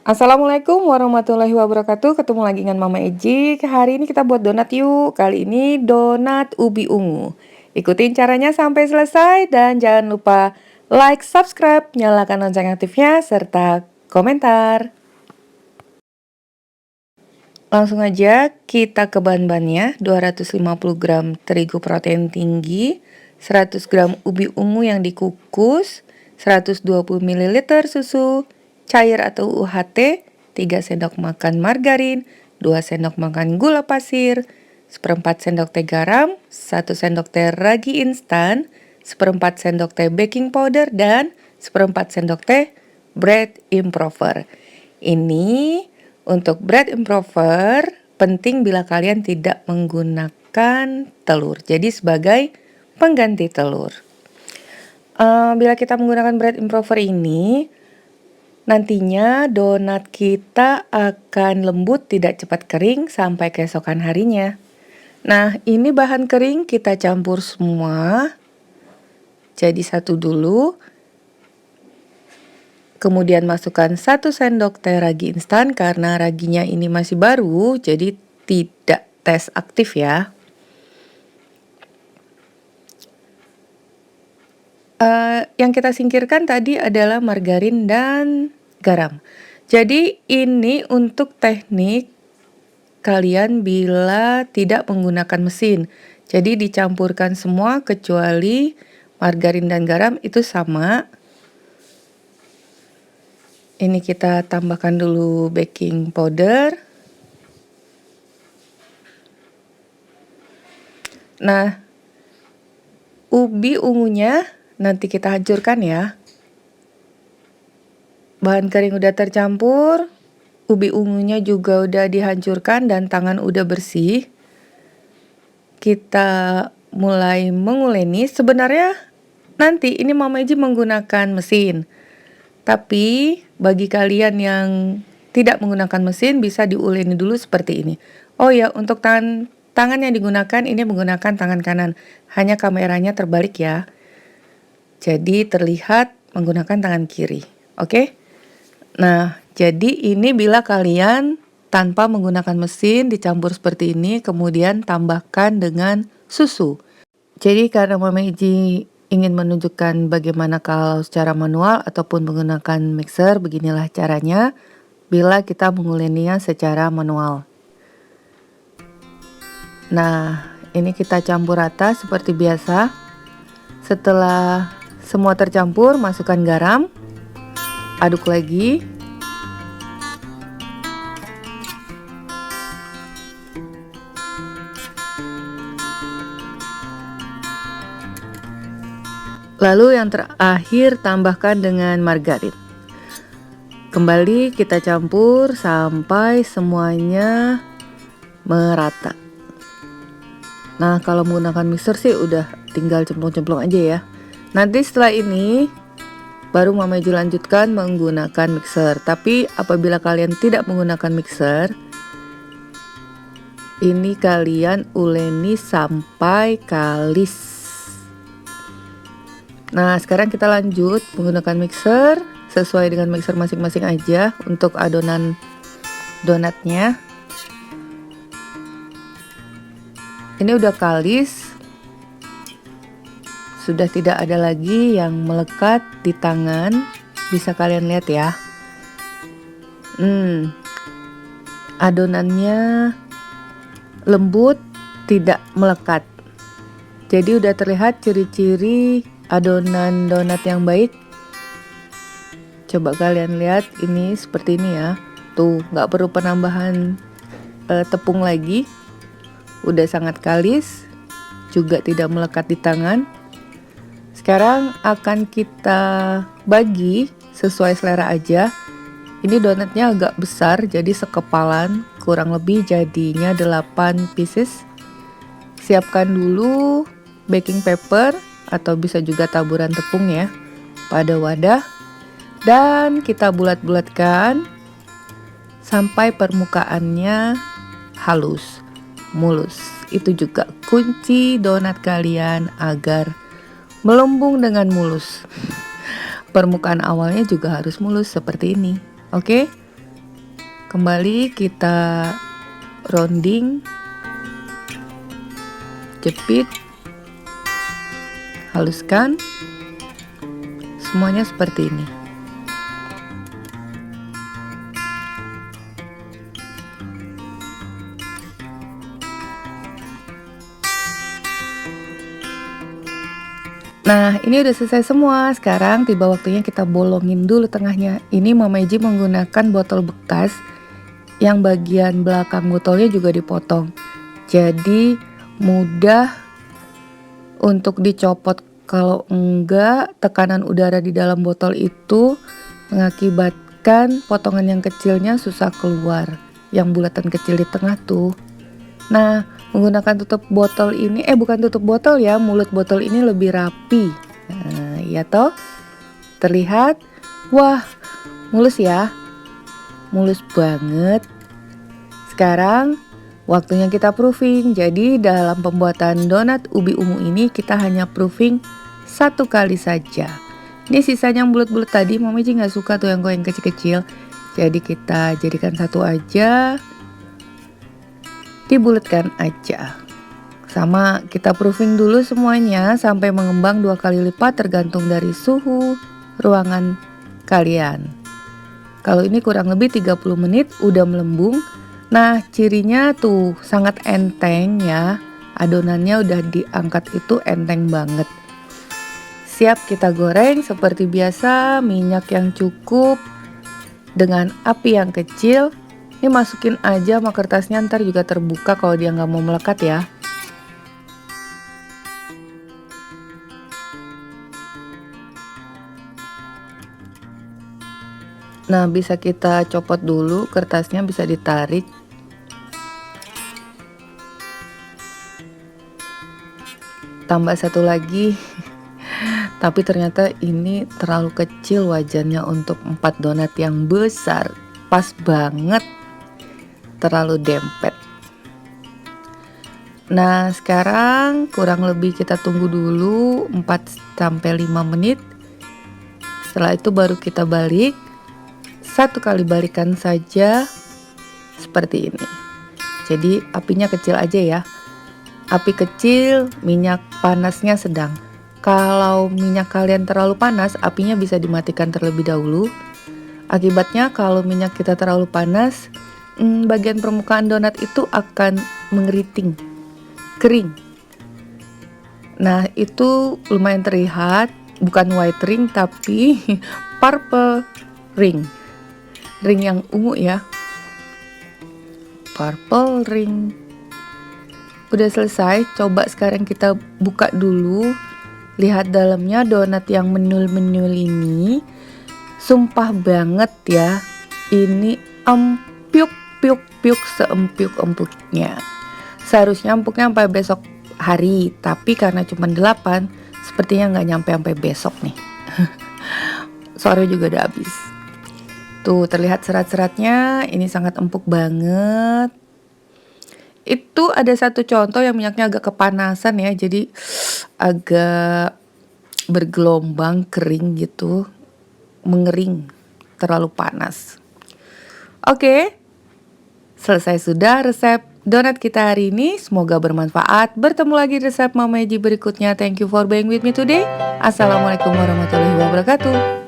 Assalamualaikum warahmatullahi wabarakatuh. Ketemu lagi dengan Mama Eji. Hari ini kita buat donat yuk. Kali ini donat ubi ungu. Ikutin caranya sampai selesai dan jangan lupa like, subscribe, nyalakan lonceng aktifnya serta komentar. Langsung aja kita ke bahan-bahannya. 250 gram terigu protein tinggi, 100 gram ubi ungu yang dikukus, 120 ml susu cair atau UHT, 3 sendok makan margarin, 2 sendok makan gula pasir, seperempat sendok teh garam, 1 sendok teh ragi instan, seperempat sendok teh baking powder, dan seperempat sendok teh bread improver. Ini untuk bread improver penting bila kalian tidak menggunakan telur. Jadi sebagai pengganti telur. Bila kita menggunakan bread improver ini, nantinya donat kita akan lembut, tidak cepat kering sampai keesokan harinya. Nah, ini bahan kering kita campur semua. Jadi satu dulu. Kemudian masukkan 1 sendok teh ragi instan karena raginya ini masih baru, jadi tidak tes aktif ya. Yang kita singkirkan tadi adalah margarin dan garam. Jadi ini untuk teknik kalian bila tidak menggunakan mesin. Jadi dicampurkan semua kecuali margarin dan garam itu sama. Ini kita tambahkan dulu baking powder. Nah, ubi ungunya nanti kita hancurkan ya. Bahan kering udah tercampur, ubi ungunya juga udah dihancurkan dan tangan udah bersih. Kita mulai menguleni. Sebenarnya nanti ini Mama Eji menggunakan mesin. Tapi bagi kalian yang tidak menggunakan mesin bisa diuleni dulu seperti ini. Oh ya, untuk tangan yang digunakan ini menggunakan tangan kanan. Hanya kameranya terbalik ya. Jadi terlihat menggunakan tangan kiri. Oke? Nah, jadi ini bila kalian tanpa menggunakan mesin dicampur seperti ini, kemudian tambahkan dengan susu. Jadi karena Mama Eji ingin menunjukkan bagaimana kalau secara manual ataupun menggunakan mixer, beginilah caranya bila kita menguleninya secara manual. Nah, ini kita campur rata seperti biasa. Setelah semua tercampur, masukkan garam, aduk lagi. Lalu yang terakhir tambahkan dengan margarin. Kembali kita campur sampai semuanya merata. Nah, kalau menggunakan mixer sih udah tinggal cemplung-cemplung aja ya. Nanti setelah ini baru Mama Eji lanjutkan menggunakan mixer. Tapi apabila kalian tidak menggunakan mixer, ini kalian uleni sampai kalis. Nah, sekarang kita lanjut menggunakan mixer. Sesuai dengan mixer masing-masing aja untuk adonan donatnya. Ini udah kalis. Sudah tidak ada lagi yang melekat di tangan. Bisa kalian lihat ya. Adonannya lembut, tidak melekat. Jadi udah terlihat ciri-ciri adonan donat yang baik. Coba kalian lihat, ini seperti ini ya. Tuh, nggak perlu penambahan tepung lagi. Udah sangat kalis, juga tidak melekat di tangan. Sekarang akan kita bagi sesuai selera aja. Ini donatnya agak besar, jadi sekepalan, kurang lebih jadinya 8 pieces. Siapkan dulu baking paper atau bisa juga taburan tepung ya pada wadah, dan kita bulat-bulatkan sampai permukaannya halus, mulus. Itu juga kunci donat kalian agar melembung dengan mulus. Permukaan awalnya juga harus mulus seperti ini. Oke? Kembali kita rounding, jepit, haluskan, semuanya seperti ini. Nah, ini udah selesai semua. Sekarang tiba waktunya kita bolongin dulu tengahnya. Ini Mama Eji menggunakan botol bekas yang bagian belakang botolnya juga dipotong. Jadi mudah untuk dicopot. Kalau enggak, tekanan udara di dalam botol itu mengakibatkan potongan yang kecilnya susah keluar. Yang bulatan kecil di tengah tuh. Nah, menggunakan tutup botol ini, bukan tutup botol ya, mulut botol ini lebih rapi. Nah, ya toh, terlihat, wah, mulus ya, mulus banget. Sekarang, waktunya kita proofing. Jadi dalam pembuatan donat ubi ungu ini kita hanya proofing 1 kali saja. Ini sisanya yang bulat-bulat tadi, Mama Eji nggak suka tuh yang goyang kecil-kecil. Jadi kita jadikan 1 aja. Dibulatkan aja. Sama kita proofing dulu semuanya sampai mengembang 2 kali lipat tergantung dari suhu ruangan kalian. Kalau ini kurang lebih 30 menit udah melembung. Nah, cirinya tuh sangat enteng ya. Adonannya udah diangkat itu enteng banget. Siap kita goreng seperti biasa, minyak yang cukup dengan api yang kecil. Ini masukin aja sama kertasnya, ntar juga terbuka kalau dia nggak mau melekat ya. Nah, bisa kita copot dulu, kertasnya bisa ditarik. Tambah 1 lagi. Tapi ternyata ini terlalu kecil wajannya untuk 4 donat yang besar. Pas banget. Terlalu dempet. Nah, sekarang kurang lebih kita tunggu dulu 4-5 menit. Setelah itu baru kita balik. 1 kali balikan saja seperti ini. Jadi apinya kecil aja ya. Api kecil, minyak panasnya sedang. Kalau minyak kalian terlalu panas, apinya bisa dimatikan terlebih dahulu. Akibatnya kalau minyak kita terlalu panas, bagian permukaan donat itu akan mengeriting, kering. Nah, itu lumayan terlihat, bukan white ring tapi purple ring. Ring yang ungu ya. Purple ring. Udah selesai, coba sekarang kita buka dulu. Lihat dalamnya donat yang menul-menul ini. Sumpah banget ya. Ini piuk seempuk-empuknya. Seharusnya empuknya sampai besok hari, tapi karena cuma 8, sepertinya nggak nyampe sampai besok nih. Sore juga udah habis. Tuh terlihat serat-seratnya, ini sangat empuk banget. Itu ada 1 contoh yang minyaknya agak kepanasan ya, jadi agak bergelombang, kering gitu, mengering, terlalu panas. Oke. Selesai sudah resep donat kita hari ini. Semoga bermanfaat. Bertemu lagi resep Mama Eji berikutnya. Thank you for being with me today. Assalamualaikum warahmatullahi wabarakatuh.